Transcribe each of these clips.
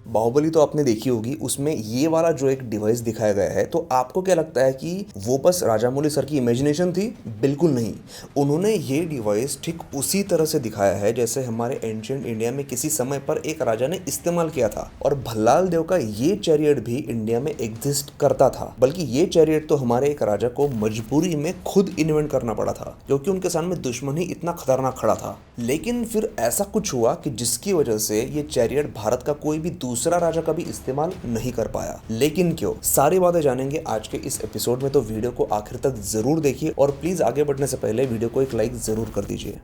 बाहुबली तो आपने देखी होगी, उसमें ये वाला जो एक डिवाइस दिखाया गया है, तो आपको क्या लगता है कि वो बस राजामौली सर की इमेजिनेशन थी? बिल्कुल नहीं। उन्होंने ये डिवाइस ठीक उसी तरह से दिखाया है जैसे हमारे एंशियंट इंडिया में किसी समय पर एक राजा ने इस्तेमाल किया था। और भल्लाल देव का ये चैरियट भी इंडिया में एग्जिस्ट करता था, बल्कि ये चैरियट तो हमारे एक राजा को मजबूरी में खुद इन्वेंट करना पड़ा था, क्योंकि उनके सामने दुश्मन ही इतना खतरनाक खड़ा था। लेकिन फिर ऐसा कुछ हुआ कि जिसकी वजह से ये चैरियट भारत का कोई भी दूसरा राजा कभी इस्तेमाल नहीं कर पाया। लेकिन क्यों? सारी बातें जानेंगे आज के इस एपिसोड में, तो वीडियो को आखिर तक जरूर देखिए और प्लीज आगे बढ़ने से पहले वीडियो को एक लाइक जरूर कर दीजिए।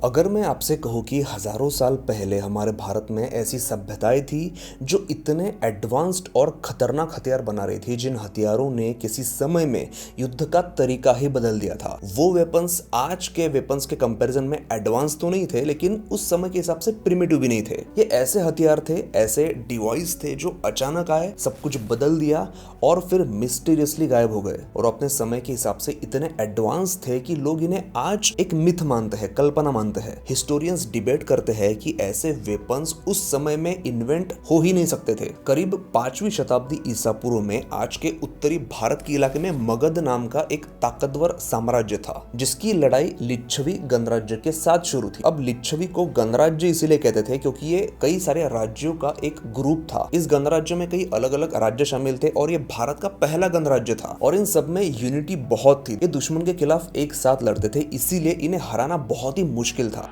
अगर मैं आपसे कहूँ कि हजारों साल पहले हमारे भारत में ऐसी सभ्यताएं थी जो इतने एडवांस्ड और खतरनाक हथियार बना रही थी, जिन हथियारों ने किसी समय में युद्ध का तरीका ही बदल दिया था। वो वेपन्स आज के वेपन्स के कंपैरिजन में एडवांस तो नहीं थे, लेकिन उस समय के हिसाब से प्रिमिटिव भी नहीं थे। ये ऐसे हथियार थे, ऐसे डिवाइस थे जो अचानक आए, सब कुछ बदल दिया और फिर मिस्टीरियसली गायब हो गए। और अपने समय के हिसाब से इतने एडवांस थे कि लोग इन्हें आज एक मिथ मानते हैं, कल्पना मानते हैं। हिस्टोरियंस डिबेट करते हैं कि ऐसे वेपन्स उस समय में इन्वेंट हो ही नहीं सकते थे। करीब 5वीं शताब्दी ईसा पूर्व में आज के उत्तरी भारत के इलाके में मगध नाम का एक ताकतवर साम्राज्य था, जिसकी लड़ाई लिच्छवी गणराज्य के साथ शुरू थी। अब लिच्छवी को गणराज्य इसीलिए कहते थे क्योंकि ये कई सारे राज्यों का एक ग्रुप था। इस गणराज्य में कई अलग अलग राज्य शामिल थे और ये भारत का पहला गणराज्य था। और इन सब में यूनिटी बहुत थी। ये दुश्मन के खिलाफ एक साथ लड़ते थे, इसीलिए इन्हें हराना बहुत ही मुश्किल था।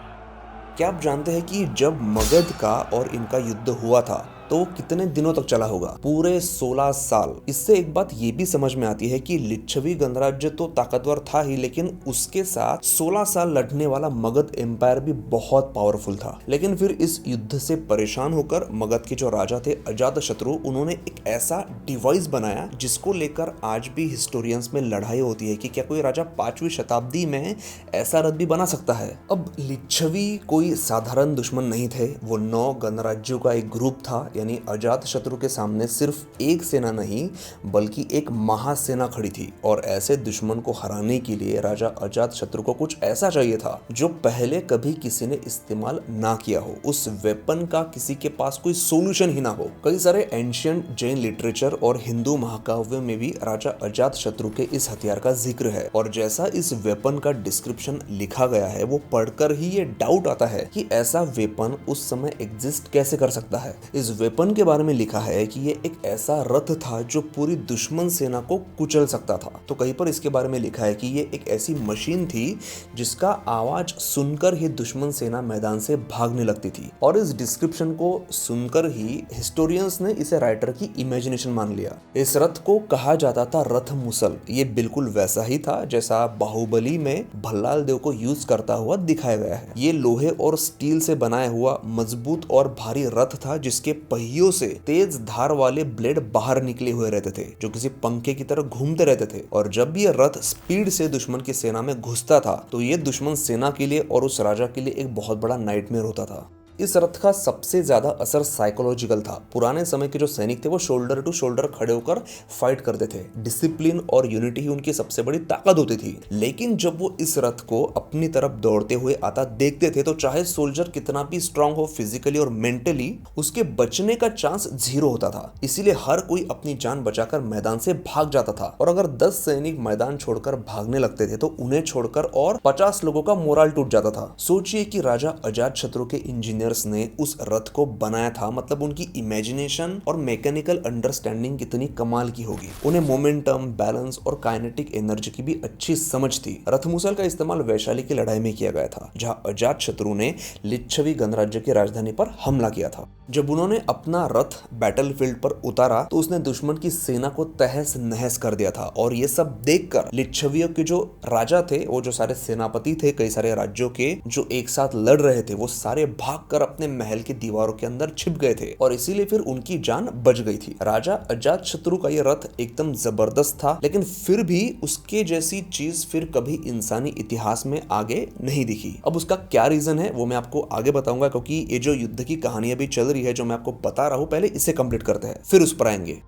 क्या आप जानते हैं कि जब मगध का और इनका युद्ध हुआ था तो कितने दिनों तक चला होगा? पूरे 16 साल। इससे एक बात ये भी समझ में आती है कि लिच्छवी गणराज्य तो ताकतवर था ही, लेकिन उसके साथ 16 साल लड़ने वाला मगध एम्पायर भी बहुत पावरफुल था। लेकिन फिर इस युद्ध से परेशान होकर मगध के जो राजा थे अजातशत्रु, उन्होंने एक ऐसा डिवाइस बनाया जिसको लेकर आज भी हिस्टोरियंस में लड़ाई होती है कि क्या कोई राजा 5वीं शताब्दी में ऐसा रथ भी बना सकता है। अब लिच्छवी कोई साधारण दुश्मन नहीं थे, वो 9 गणराज्यों का एक ग्रुप था। यानी अजातशत्रु के सामने सिर्फ एक सेना नहीं बल्कि एक महासेना खड़ी थी। और ऐसे दुश्मन को हराने के लिए राजा अजातशत्रु को कुछ ऐसा चाहिए था जो पहले कभी किसी ने इस्तेमाल ना किया हो। उस वेपन का किसी के पास कोई सोल्यूशन ही ना हो। कई सारे एंशियंट जैन लिटरेचर और हिंदू महाकाव्य में भी राजा अजातशत्रु के इस हथियार का जिक्र है। और जैसा इस वेपन का डिस्क्रिप्शन लिखा गया है, वो पढ़कर ही ये डाउट आता है कि ऐसा वेपन उस समय एग्जिस्ट कैसे कर सकता है। इस वेपन के बारे में लिखा है कि ये एक ऐसा रथ था जो पूरी दुश्मन सेना को कुचल सकता था। तो कहीं पर इसके बारे में लिखा है कि ये एक ऐसी मशीन थी जिसका आवाज सुनकर ही दुश्मन सेना मैदान से भागने लगती थी। और इस डिस्क्रिप्शन को सुनकर ही हिस्टोरियंस ने इसे राइटर की इमेजिनेशन मान लिया। इस रथ को कहा जाता था रथ मुसल। ये बिल्कुल वैसा ही था जैसा बाहुबली में भल्लाल देव को यूज करता हुआ दिखाया गया है। ये लोहे और स्टील से बनाया हुआ मजबूत और भारी रथ था, जिसके पहियों से तेज धार वाले ब्लेड बाहर निकले हुए रहते थे जो किसी पंखे की तरह घूमते रहते थे। और जब ये रथ स्पीड से दुश्मन की सेना में घुसता था तो ये दुश्मन सेना के लिए और उस राजा के लिए एक बहुत बड़ा नाइटमेयर होता था। इस रथ का सबसे ज्यादा असर साइकोलॉजिकल था। पुराने समय के जो सैनिक थे वो शोल्डर टू शोल्डर खड़े होकर फाइट करते थे। डिसिप्लिन और यूनिटी ही उनकी सबसे बड़ी ताकत होती थी। लेकिन जब वो इस रथ को अपनी तरफ दौड़ते हुए आता देखते थे तो चाहे सोल्जर कितना भी स्ट्रांग हो फिजिकली और मेंटली, उसके बचने का चांस 0 होता था। इसीलिए हर कोई अपनी जान बचाकर मैदान से भाग जाता था। और अगर 10 सैनिक मैदान छोड़कर भागने लगते थे तो उन्हें छोड़कर और 50 लोगों का मोरल टूट जाता था। सोचिए कि राजा अजातशत्रु के इंजीनियर ने उस रथ को बनाया था, मतलब उनकी इमेजिनेशन और मैकेनिकल अंडरस्टैंडिंग कितनी कमाल की होगी। उन्हें मोमेंटम, बैलेंस और काइनेटिक एनर्जी की भी अच्छी समझ थी। रथमुसल का इस्तेमाल वैशाली की लड़ाई में किया गया था, जहां अजातशत्रु ने लिच्छवी गणराज्य की राजधानी पर हमला किया था। जब उन्होंने अपना रथ बैटलफील्ड पर उतारा तो उसने दुश्मन की सेना को तहस नहस कर दिया था। और ये सब देखकर लिच्छवियों के जो राजा थे, वो जो सारे सेनापति थे कई सारे राज्यों के जो एक साथ लड़ रहे थे, वो सारे भागकर अपने महल की दीवारों के अंदर छिप गए थे। और इसीलिए फिर उनकी जान बच गई थी। राजा अजातशत्रु का ये रथ एकदम जबरदस्त था, लेकिन फिर भी उसके जैसी चीज फिर कभी इंसानी इतिहास में आगे नहीं दिखी। अब उसका क्या रीजन है वो मैं आपको आगे बताऊंगा, क्योंकि ये जो युद्ध की कहानी अभी चल रही है जो मैं आपको बता रहा हूं, पहले इसे कंप्लीट करते हैं फिर उस पर आएंगे।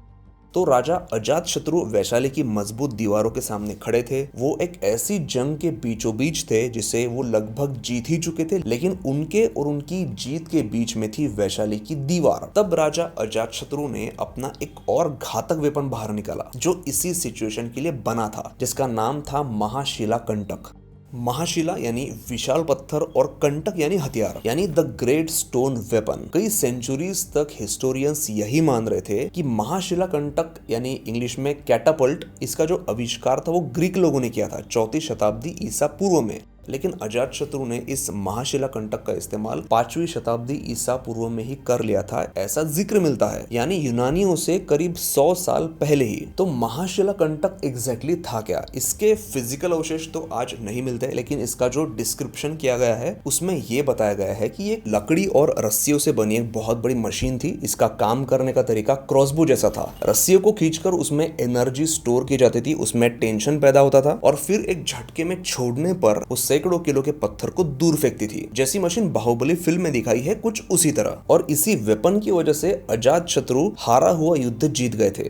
तो राजा अजातशत्रु वैशाली की मजबूत दीवारों के सामने खड़े थे। वो एक ऐसी जंग के बीचों बीच थे जिसे वो लगभग जीत ही चुके थे, लेकिन उनके और उनकी जीत के बीच में थी वैशाली की दीवार। तब राजा अजातशत्रु ने अपना एक और घातक वेपन बाहर निकाला जो इसी सिचुएशन के लिए बना था, जिसका नाम था महाशिला कंटक। महाशिला यानी विशाल पत्थर और कंटक यानी हथियार, यानी द ग्रेट स्टोन वेपन। कई सेंचुरीज तक हिस्टोरियंस यही मान रहे थे कि महाशिला कंटक यानी इंग्लिश में कैटापल्ट, इसका जो आविष्कार था वो ग्रीक लोगों ने किया था 4वीं शताब्दी ईसा पूर्व में। लेकिन अजातशत्रु ने इस महाशिला कंटक का इस्तेमाल 5वीं शताब्दी ईसा पूर्व में ही कर लिया था, ऐसा जिक्र मिलता है, यानी यूनानियों से करीब 100 साल पहले ही। तो महाशिला कंटक एग्जैक्टली था क्या? इसके फिजिकल अवशेष तो आज नहीं मिलते, लेकिन इसका जो डिस्क्रिप्शन किया गया है उसमें ये बताया गया है कि ये लकड़ी और रस्सियों से बनी एक बहुत बड़ी मशीन थी। इसका काम करने का तरीका क्रॉसबो जैसा था। रस्सियों को खींचकर उसमें एनर्जी स्टोर की जाती थी, उसमें टेंशन पैदा होता था और फिर एक झटके में छोड़ने पर उस सैकड़ों किलो के पत्थर को दूर फेंकती थी। जैसी मशीन बाहुबली फिल्म में दिखाई है कुछ उसी तरह। और इसी वेपन की वजह से अजातशत्रु हारा हुआ युद्ध जीत गए थे।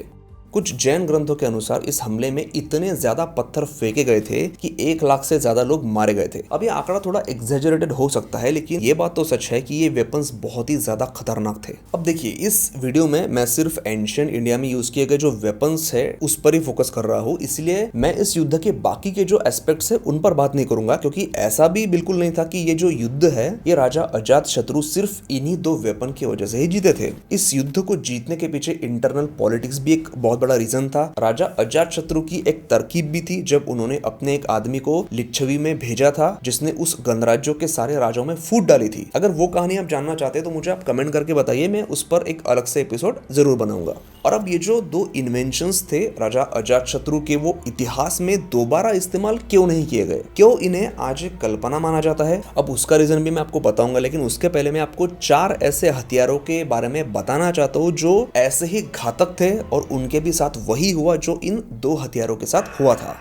कुछ जैन ग्रंथों के अनुसार इस हमले में इतने ज्यादा पत्थर फेंके गए थे कि 1 लाख से ज्यादा लोग मारे गए थे। अब ये आंकड़ा थोड़ा एग्जैजरेटेड हो सकता है, लेकिन ये बात तो सच है कि ये वेपन्स बहुत ही ज्यादा खतरनाक थे। अब देखिए, इस वीडियो में मैं सिर्फ एंशिएंट इंडिया में यूज किए गए जो वेपन्स है उस पर ही फोकस कर रहा हूँ, इसलिए मैं इस युद्ध के बाकी के जो एस्पेक्ट्स है उन पर बात नहीं करूंगा, क्योंकि ऐसा भी बिल्कुल नहीं था कि ये जो युद्ध है ये राजा अजातशत्रु सिर्फ इन्हीं 2 वेपन की वजह से ही जीते थे। इस युद्ध को जीतने के पीछे इंटरनल पॉलिटिक्स भी एक बहुत बड़ा रीजन था। राजा अजातशत्रु की एक तरकीब भी थी जब उन्होंने अपने एक आदमी को लिच्छवी में भेजा था जिसने उस गणराज्यों के सारे राजाओं में फूट डाली थी। अगर वो कहानी आप जानना चाहते हैं तो मुझे आप कमेंट करके बताइए, मैं उस पर एक अलग से एपिसोड जरूर बनाऊंगा। और अब ये जो 2 इन्वेंशंस थे राजा अजातशत्रु के, वो इतिहास में दोबारा इस्तेमाल क्यों नहीं किए गए? क्यों इन्हें आज एक कल्पना माना जाता है? अब उसका रीजन भी मैं आपको बताऊंगा, लेकिन उसके पहले मैं आपको 4 ऐसे हथियारों के बारे में बताना चाहता हूँ जो ऐसे ही घातक थे और उनके भी साथ वही हुआ जो इन 2 हथियारों के साथ हुआ था।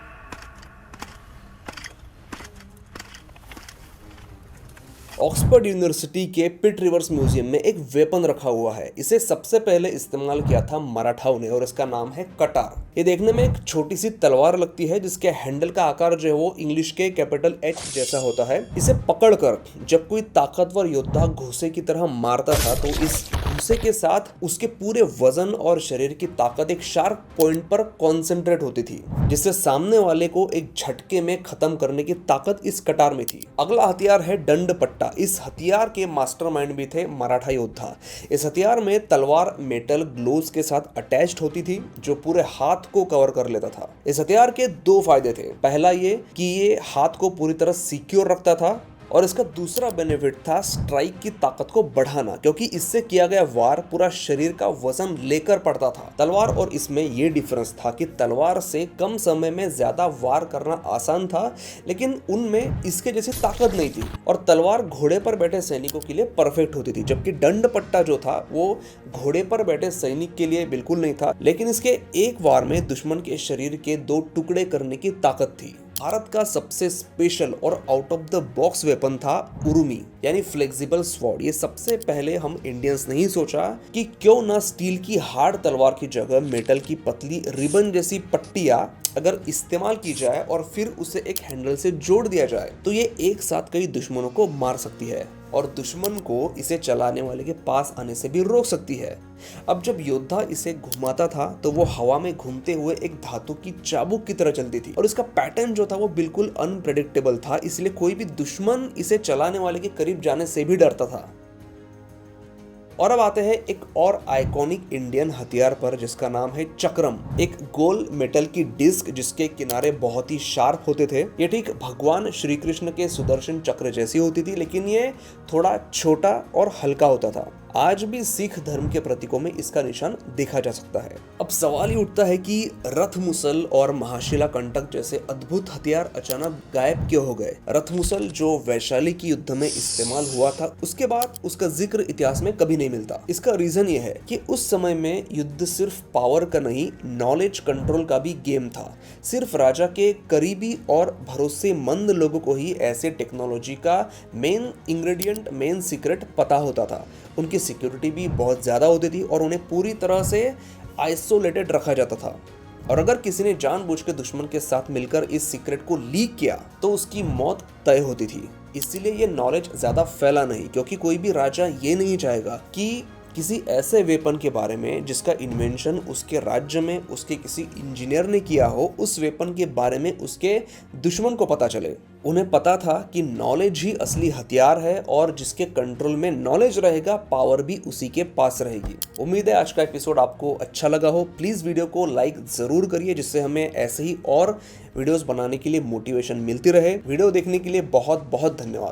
ऑक्सफोर्ड यूनिवर्सिटी के पिट रिवर्स म्यूजियम में एक वेपन रखा हुआ है। इसे सबसे पहले इस्तेमाल किया था मराठाओं ने और इसका नाम है कटार। ये देखने में एक छोटी सी तलवार लगती है जिसके हैंडल का आकार जो है वो इंग्लिश के कैपिटल H जैसा होता है। इसे पकड़कर जब कोई ताकतवर योद्धा घोंसे की तरह मारता था तो इस घोंसे के साथ उसके पूरे वजन और शरीर की ताकत एक शार्प पॉइंट पर कॉन्सेंट्रेट होती थी, जिससे सामने वाले को एक झटके में खत्म करने की ताकत इस कटार में थी। अगला हथियार है दंड पट्टा। इस हथियार के मास्टरमाइंड भी थे मराठा योद्धा। इस हथियार में तलवार मेटल ग्लोव्स के साथ अटैच्ड होती थी जो पूरे हाथ को कवर कर लेता था। इस हथियार के 2 फायदे थे। पहला ये कि ये हाथ को पूरी तरह सिक्योर रखता था और इसका दूसरा बेनिफिट था स्ट्राइक की ताकत को बढ़ाना, क्योंकि इससे किया गया वार पूरा शरीर का वजन लेकर पड़ता था। तलवार और इसमें ये डिफरेंस था कि तलवार से कम समय में ज्यादा वार करना आसान था, लेकिन उनमें इसके जैसी ताकत नहीं थी। और तलवार घोड़े पर बैठे सैनिकों के लिए परफेक्ट होती थी, जबकि दंड पट्टा जो था वो घोड़े पर बैठे सैनिक के लिए बिल्कुल नहीं था, लेकिन इसके एक वार में दुश्मन के शरीर के 2 टुकड़े करने की ताकत थी। भारत का सबसे स्पेशल और out of the box weapon था उरुमी यानी फ्लेक्सिबल स्वॉर्ड। ये सबसे पहले हम इंडियंस ने ही सोचा कि क्यों ना स्टील की हार्ड तलवार की जगह मेटल की पतली रिबन जैसी पट्टियां अगर इस्तेमाल की जाए और फिर उसे एक हैंडल से जोड़ दिया जाए तो ये एक साथ कई दुश्मनों को मार सकती है और दुश्मन को इसे चलाने वाले के पास आने से भी रोक सकती है। अब जब योद्धा इसे घुमाता था तो वो हवा में घूमते हुए एक धातु की चाबुक की तरह चलती थी और इसका पैटर्न जो था वो बिल्कुल अनप्रेडिक्टेबल था, इसलिए कोई भी दुश्मन इसे चलाने वाले के करीब जाने से भी डरता था। और अब आते हैं एक और आइकॉनिक इंडियन हथियार पर जिसका नाम है चक्रम। एक गोल मेटल की डिस्क जिसके किनारे बहुत ही शार्प होते थे। ये ठीक भगवान श्री कृष्ण के सुदर्शन चक्र जैसी होती थी, लेकिन ये थोड़ा छोटा और हल्का होता था। आज भी सिख धर्म के प्रतीकों में इसका निशान देखा जा सकता है। अब सवाल ये उठता है कि रथ मुसल और महाशिला कंटक जैसे अद्भुत हथियार अचानक गायब क्यों हो गए? रथ मुसल जो वैशाली की युद्ध में इस्तेमाल हुआ था उसके बाद उसका जिक्र इतिहास में कभी नहीं मिलता। इसका रीजन ये है कि उस समय में युद्ध सिर्फ पावर का नहीं, नॉलेज कंट्रोल का भी गेम था। सिर्फ राजा के करीबी और भरोसेमंद लोगों को ही ऐसे टेक्नोलॉजी का मेन इंग्रेडिएंट, मेन सीक्रेट पता होता था। उनकी सिक्योरिटी भी बहुत ज़्यादा होती थी और उन्हें पूरी तरह से आइसोलेटेड रखा जाता था। और अगर किसी ने जानबूझ के दुश्मन के साथ मिलकर इस सीक्रेट को लीक किया तो उसकी मौत तय होती थी। इसीलिए ये नॉलेज ज़्यादा फैला नहीं, क्योंकि कोई भी राजा ये नहीं चाहेगा कि किसी ऐसे वेपन के बारे में जिसका इन्वेंशन उसके राज्य में उसके किसी इंजीनियर ने किया हो, उस वेपन के बारे में उसके दुश्मन को पता चले। उन्हें पता था कि नॉलेज ही असली हथियार है और जिसके कंट्रोल में नॉलेज रहेगा, पावर भी उसी के पास रहेगी। उम्मीद है आज का एपिसोड आपको अच्छा लगा हो। प्लीज़ वीडियो को लाइक ज़रूर करिए, जिससे हमें ऐसे ही और वीडियोस बनाने के लिए मोटिवेशन मिलती रहे। वीडियो देखने के लिए बहुत बहुत धन्यवाद।